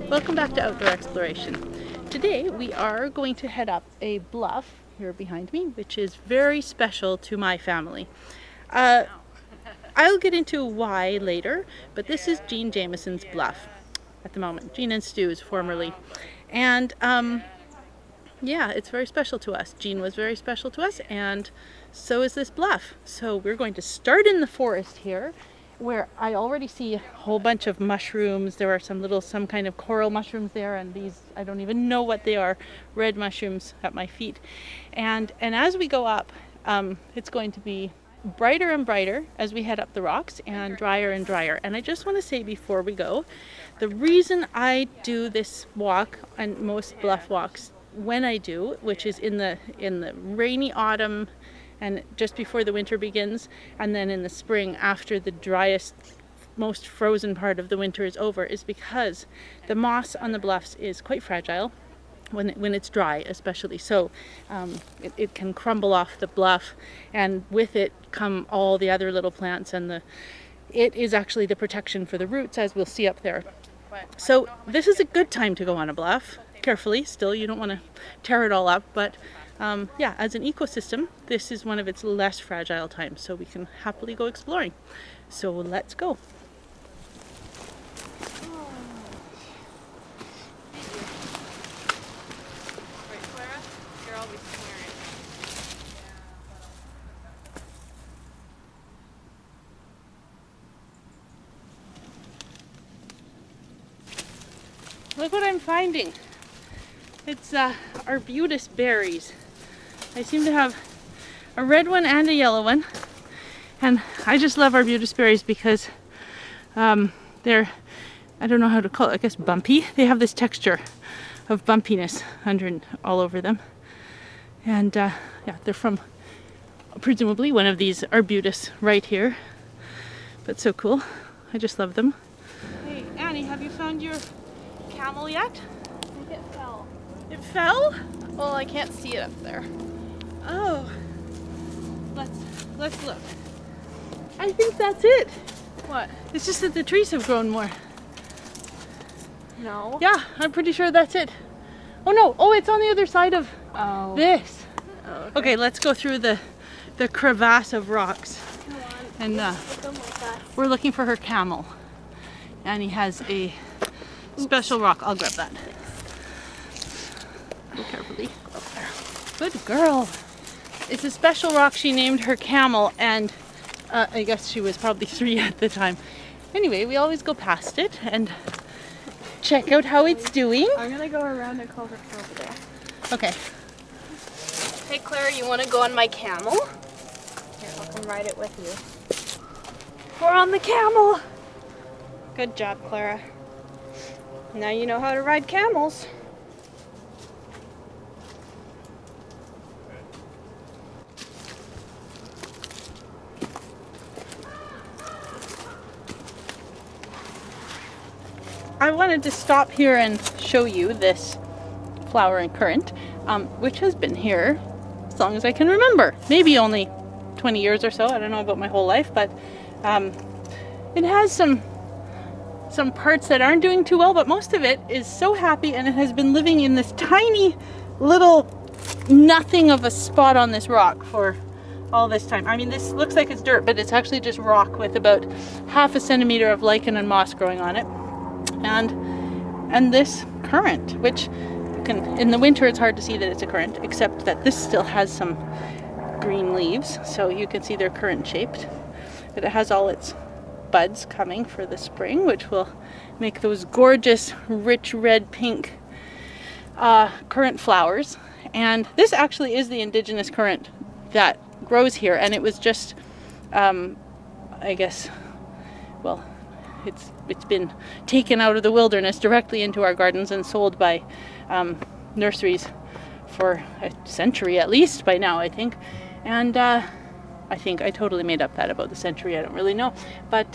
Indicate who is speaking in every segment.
Speaker 1: Welcome back to Outdoor Exploration. Today we are going to head up a bluff here behind me, which is very special to my family. I'll get into why later, but this is Jean Jamieson's bluff at the moment. Jean and Stu's formerly. And yeah, it's very special to us. Jean was very special to us, and so is this bluff. So we're going to start in the forest here, where I already see a whole bunch of mushrooms. There are some kind of coral mushrooms there, and these, I don't even know what they are, red mushrooms at my feet. And as we go up, it's going to be brighter and brighter as we head up the rocks, and drier and drier. And I just want to say before we go, the reason I do this walk, and most bluff walks when I do, which is in the rainy autumn and just before the winter begins, and then in the spring after the driest, most frozen part of the winter is over, is because the moss on the bluffs is quite fragile when it's dry, especially. So it can crumble off the bluff, and with it come all the other little plants, and it is actually the protection for the roots, as we'll see up there. So this is a good time to go on a bluff. Carefully, still, you don't want to tear it all up, but yeah, as an ecosystem, this is one of its less fragile times, so we can happily go exploring. So let's go. Look what I'm finding. It's arbutus berries. I seem to have a red one and a yellow one, and I just love arbutus berries because they're, I don't know how to call it, I guess bumpy. They have this texture of bumpiness all over them, and yeah, they're from presumably one of these arbutus right here, but so cool. I just love them. Hey Annie, have you found your camel yet?
Speaker 2: I think it fell.
Speaker 1: It fell?
Speaker 2: Well, I can't see it up there.
Speaker 1: Oh, let's look. I think that's it.
Speaker 2: What?
Speaker 1: It's just that the trees have grown more.
Speaker 2: No.
Speaker 1: Yeah, I'm pretty sure that's it. Oh no, oh, it's on the other side of this.
Speaker 2: Oh,
Speaker 1: Okay, let's go through the crevasse of rocks.
Speaker 2: Come on.
Speaker 1: And we're looking for her camel. Annie has a special rock. I'll grab that. Go carefully. Good girl. It's a special rock she named her camel, and I guess she was probably 3 at the time. Anyway, we always go past it and check out how it's doing.
Speaker 2: I'm gonna go around and call her over there.
Speaker 1: Okay.
Speaker 2: Hey Clara, you wanna go on my camel? Here, I'll come ride it with you. We're on the camel! Good job, Clara. Now you know how to ride camels.
Speaker 1: I wanted to stop here and show you this flowering currant, which has been here as long as I can remember. Maybe only 20 years or so. I don't know about my whole life, but it has some parts that aren't doing too well, but most of it is so happy, and it has been living in this tiny little nothing of a spot on this rock for all this time. I mean, this looks like it's dirt, but it's actually just rock with about half a centimeter of lichen and moss growing on it. And this currant, which in the winter it's hard to see that it's a currant, except that this still has some green leaves, so you can see they're currant shaped, but it has all its buds coming for the spring, which will make those gorgeous rich red pink currant flowers. And this actually is the indigenous currant that grows here, and it was just I guess, well, it's been taken out of the wilderness directly into our gardens and sold by nurseries for a century at least by now, I think. And I think I totally made up that about the century. I don't really know. But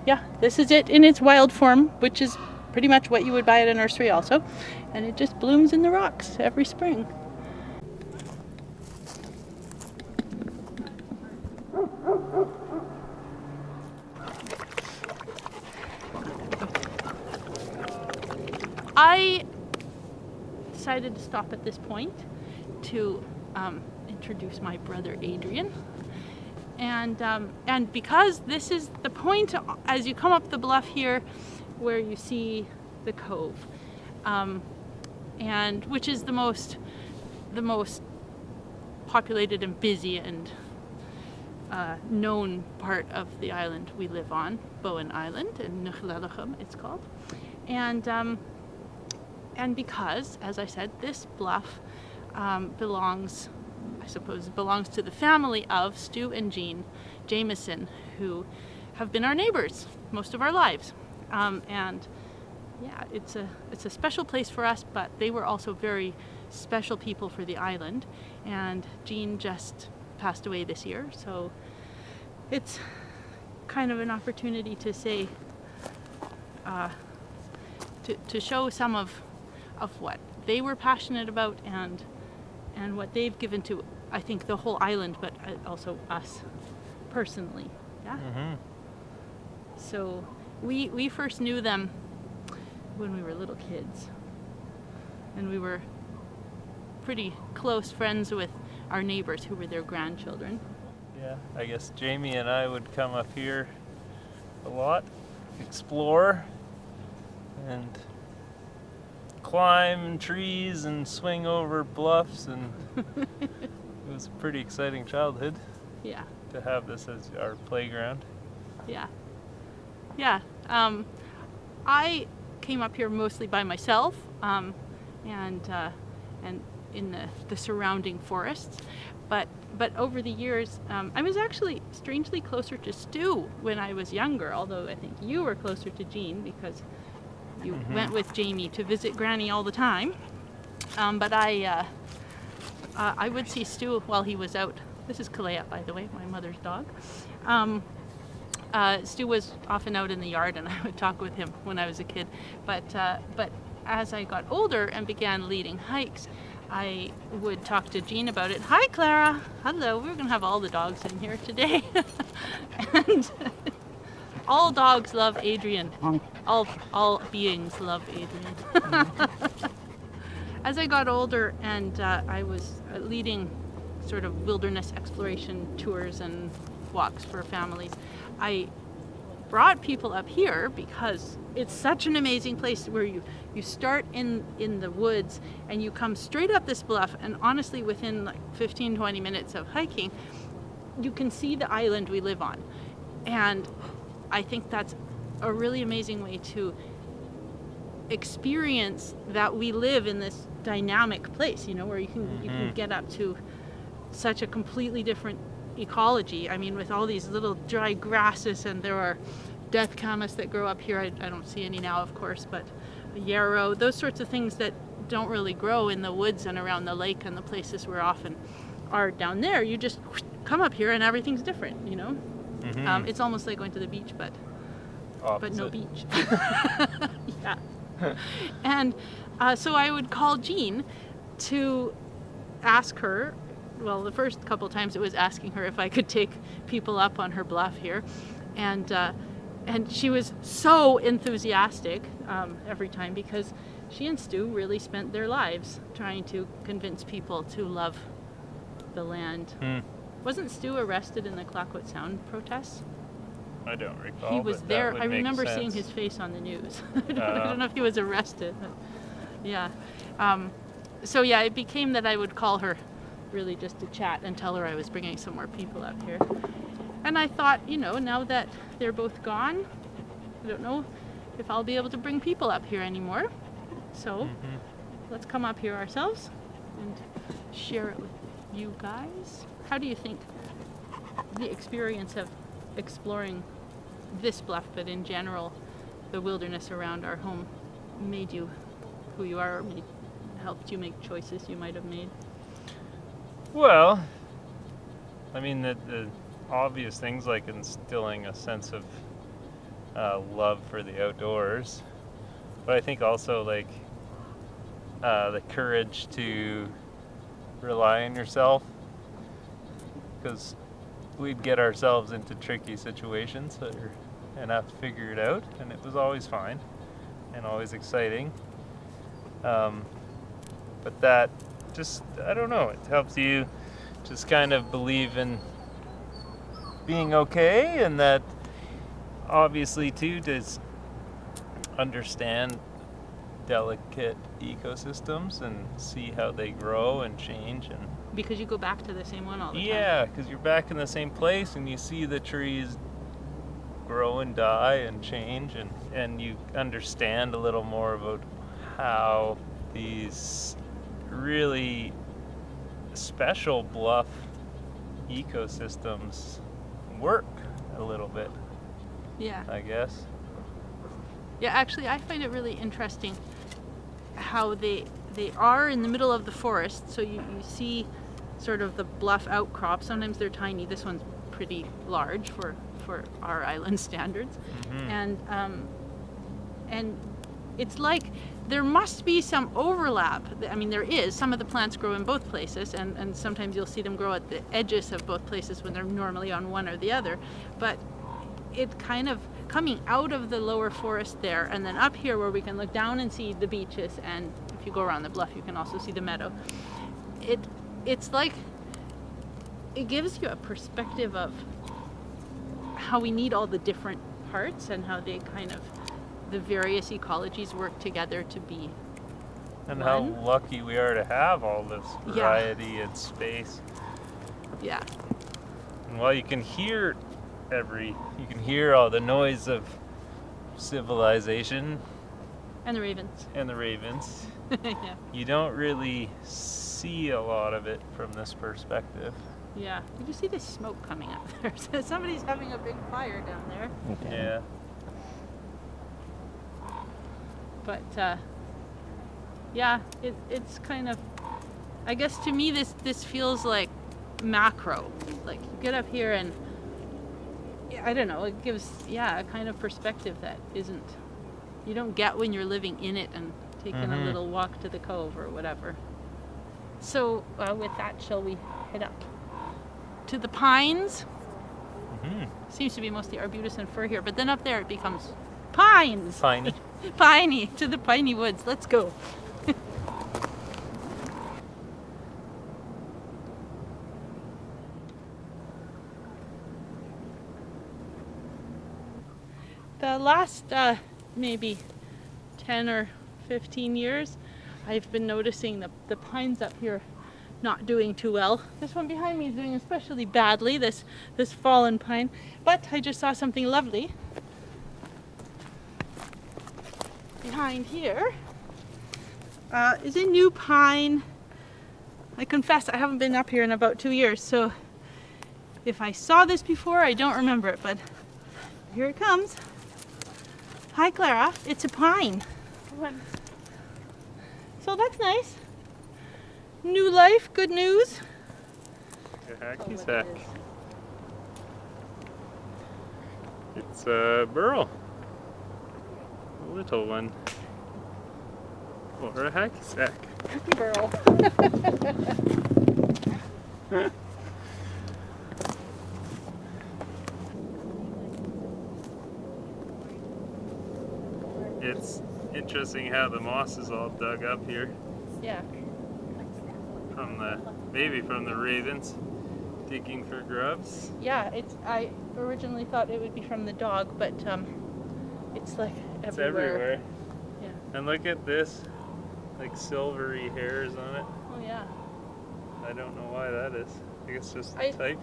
Speaker 1: yeah, this is it in its wild form, which is pretty much what you would buy at a nursery also. And it just blooms in the rocks every spring. I decided to stop at this point to introduce my brother Adrian. And because this is the point as you come up the bluff here where you see the cove, and which is the most populated and busy and known part of the island we live on, Bowen Island, and Nuchlelachem it's called. And because, as I said, this bluff belongs to the family of Stu and Jean Jamieson, who have been our neighbors most of our lives. And yeah, it's a special place for us, but they were also very special people for the island. And Jean just passed away this year, so it's kind of an opportunity to say, to show some of what they were passionate about and what they've given to, I think, the whole island, but also us personally. Yeah.
Speaker 3: Mm-hmm.
Speaker 1: So we first knew them when we were little kids, and we were pretty close friends with our neighbors who were their grandchildren.
Speaker 3: Yeah, I guess Jamie and I would come up here a lot, explore, and climb trees and swing over bluffs, and it was a pretty exciting childhood.
Speaker 1: Yeah.
Speaker 3: To have this as our playground.
Speaker 1: Yeah. Yeah. I came up here mostly by myself, and in the surrounding forests, but over the years, I was actually strangely closer to Stu when I was younger, although I think you were closer to Jean because you went with Jamie to visit Granny all the time. But I would see Stu while he was out. This is Kalea, by the way, my mother's dog. Stu was often out in the yard, and I would talk with him when I was a kid. But as I got older and began leading hikes, I would talk to Jean about it. Hi, Clara. Hello. We're going to have all the dogs in here today. And all dogs love Adrian. All beings love Adrian. As I got older and I was leading sort of wilderness exploration tours and walks for families, I brought people up here because it's such an amazing place where you start in the woods and you come straight up this bluff, and honestly within like 15-20 minutes of hiking you can see the island we live on. And I think that's a really amazing way to experience that we live in this dynamic place, you know, where you can get up to such a completely different ecology. I mean, with all these little dry grasses, and there are death camas that grow up here. I don't see any now, of course, but yarrow, those sorts of things that don't really grow in the woods and around the lake and the places where often are down there. You just come up here and everything's different, you know. It's almost like going to the beach, but no beach. Yeah. And so I would call Jean to ask her, well, the first couple times it was asking her if I could take people up on her bluff here, and she was so enthusiastic every time, because she and Stu really spent their lives trying to convince people to love the land. Wasn't Stu arrested in the Clayoquot Sound protests?
Speaker 3: I don't recall.
Speaker 1: He was there. I remember
Speaker 3: sense.
Speaker 1: seeing his face on the news. I don't know if he was arrested. But yeah. So yeah, it became that I would call her really just to chat and tell her I was bringing some more people up here. And I thought, you know, now that they're both gone, I don't know if I'll be able to bring people up here anymore. So let's come up here ourselves and share it with you guys. How do you think the experience of exploring this bluff, but in general the wilderness around our home, made you who you are, or helped you make choices you might have made?
Speaker 3: Well, I mean, the obvious things like instilling a sense of love for the outdoors, but I think also like the courage to rely on yourself, because we'd get ourselves into tricky situations and have to figure it out, and it was always fine and always exciting. But that just, I don't know, it helps you just kind of believe in being okay, and that obviously too to understand delicate ecosystems and see how they grow and change. And
Speaker 1: Because you go back to the same one all the time.
Speaker 3: yeah, because you're back in the same place and you see the trees grow and die and change, and you understand a little more about how these really special bluff ecosystems work a little bit,
Speaker 1: Yeah.
Speaker 3: I guess.
Speaker 1: Yeah, actually, I find it really interesting how they are in the middle of the forest. So you see sort of the bluff outcrops. Sometimes they're tiny. This one's pretty large for our island standards. And it's like there must be some overlap. I mean, there is. Some of the plants grow in both places, and sometimes you'll see them grow at the edges of both places when they're normally on one or the other. But it kind of coming out of the lower forest there, and then up here where we can look down and see the beaches, and if you go around the bluff you can also see the meadow. It's like it gives you a perspective of how we need all the different parts and how they kind of the various ecologies work together to be
Speaker 3: And
Speaker 1: one.
Speaker 3: how lucky we are to have all this variety and space.
Speaker 1: Yeah.
Speaker 3: And while you can hear all the noise of civilization
Speaker 1: And the ravens.
Speaker 3: and the ravens,
Speaker 1: Yeah.
Speaker 3: you don't really see a lot of it from this perspective.
Speaker 1: Yeah. Did you see the smoke coming up there? So somebody's having a big fire down there.
Speaker 3: Yeah.
Speaker 1: But yeah, it's kind of, I guess to me this feels like macro. Like you get up here and I don't know, it gives a kind of perspective that you don't get when you're living in it and taking a little walk to the cove or whatever. So with that, shall we head up to the pines? Seems to be mostly arbutus and fir here, but then up there it becomes pines.
Speaker 3: Piney.
Speaker 1: Piney, to the piney woods. Let's go. The last maybe 10 or 15 years, I've been noticing the pines up here not doing too well. This one behind me is doing especially badly, this fallen pine. But I just saw something lovely behind here. Is a new pine. I confess I haven't been up here in about 2 years, so if I saw this before, I don't remember it, but here it comes. Hi Clara, it's a pine. So that's nice. New life, good news.
Speaker 3: A hacky sack. It's a burl. A little one. Or a hacky sack.
Speaker 1: Happy burl.
Speaker 3: It's interesting how the moss is all dug up here
Speaker 1: Yeah.
Speaker 3: maybe from the ravens digging for grubs.
Speaker 1: Yeah, I originally thought it would be from the dog, but it's like everywhere.
Speaker 3: It's everywhere.
Speaker 1: Yeah.
Speaker 3: And look at this, like silvery hairs on it.
Speaker 1: Oh yeah.
Speaker 3: I don't know why that is. I guess just the
Speaker 1: I-
Speaker 3: type.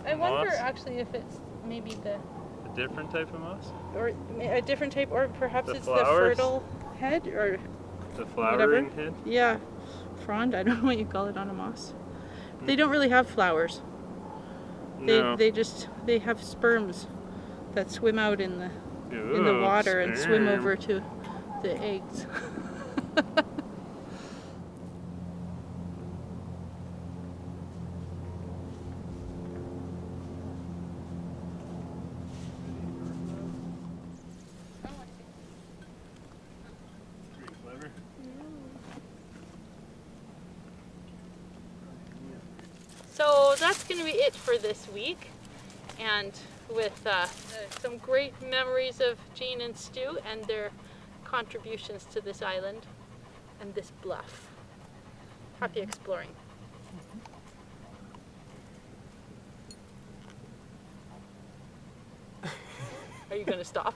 Speaker 1: I wonder
Speaker 3: Moss?
Speaker 1: actually if it's maybe
Speaker 3: A different type of moss?
Speaker 1: or a different type, or perhaps
Speaker 3: The
Speaker 1: it's
Speaker 3: flowers?
Speaker 1: the fertile head, or
Speaker 3: The flowering
Speaker 1: whatever.
Speaker 3: head?
Speaker 1: Yeah, frond. I don't know what you call it on a moss. They don't really have flowers.
Speaker 3: No.
Speaker 1: They have sperms that swim out in the
Speaker 3: Ooh,
Speaker 1: water and swim
Speaker 3: sperm.
Speaker 1: over to the eggs.
Speaker 3: Pretty clever.
Speaker 1: So that's going to be it for this week, and with some great memories of Jean and Stu and their contributions to this island. and this bluff. Happy exploring. Are you going to stop?